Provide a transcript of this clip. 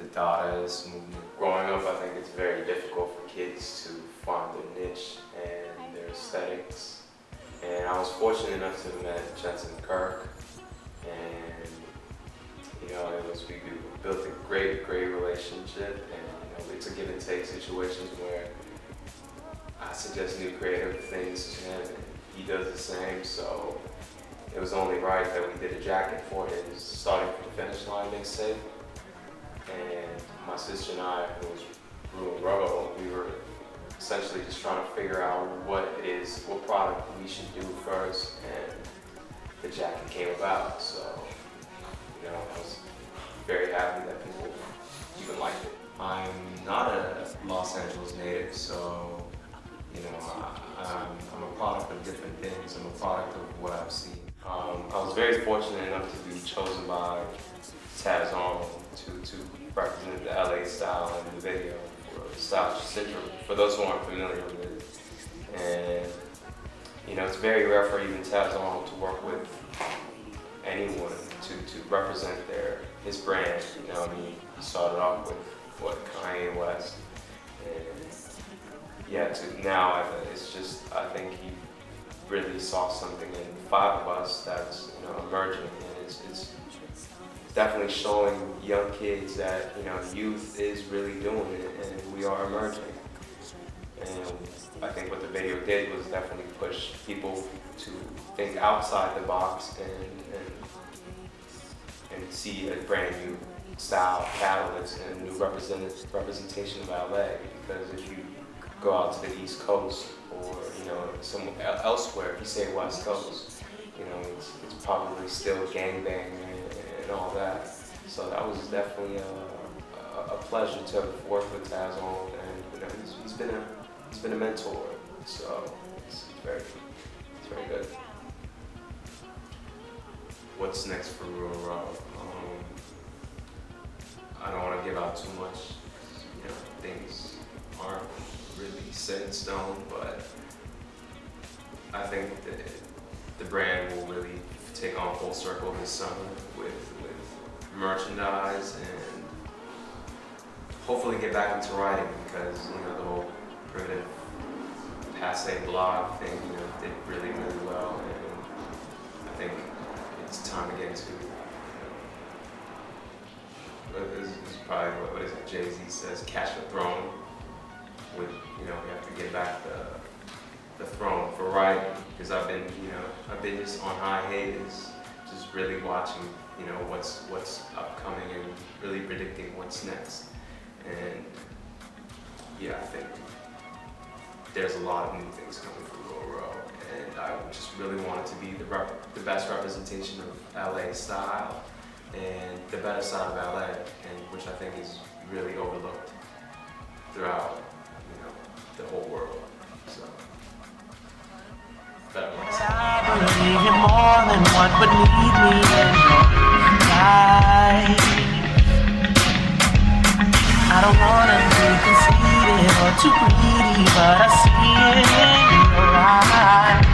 the Dadaist movement. Growing up, I think it's very difficult for kids to find their niche and their aesthetics. And I was fortunate enough to have met Jensen Kirk, and we built a great relationship, and it's a give and take situations where I suggest new creative things to him and he does the same. So it was only right that we did a jacket for his Starting from the Finish Line mixtape. And my sister and I, who was Rhu&Rho, we were essentially just trying to figure out what product we should do first, and the jacket came about. So, I was very happy that people even liked it. I'm not a Los Angeles native, so, I'm a product of different things. I'm a product of what I've seen. I was very fortunate enough to be chosen by Taz Arnold to represent the LA style in the video for Style Syndrome, for those who aren't familiar with it. And it's very rare for even Taz Arnold to work with anyone to represent his brand. He started off with Kanye West, and it's just, I think he really saw something in five of us that's emerging, and it's definitely showing young kids that youth is really doing it, and we are emerging. And I think what the video did was definitely push people to think outside the box and see a brand new style catalyst and a new representation of LA. Because if you go out to the East Coast or somewhere elsewhere, if you say West Coast, it's probably still gangbang and all that. So that was definitely a pleasure to have worked with Taz Arnold, and he's been a mentor. So it's very good. What's next for Rhu&Rho? I don't want to give out too much. Things aren't really set in stone, but I think that the brand will really take on full circle this summer with merchandise, and hopefully get back into writing, because the whole primitive passe blog thing did really well, and I think it's time to get into this is probably what is it, Jay-Z says, catch the throne. We have to get back the throne for writing, because I've been just on hiatus, just really watching what's upcoming and really predicting what's next. And I think there's a lot of new things coming from Rhu&Rho, and I just really want it to be the best representation of LA style and the better side of LA, and which I think is really overlooked throughout the whole world. So that works. I believe you're more than what would need me in your life. I don't wanna be conceited or too greedy, but I see it in your eyes.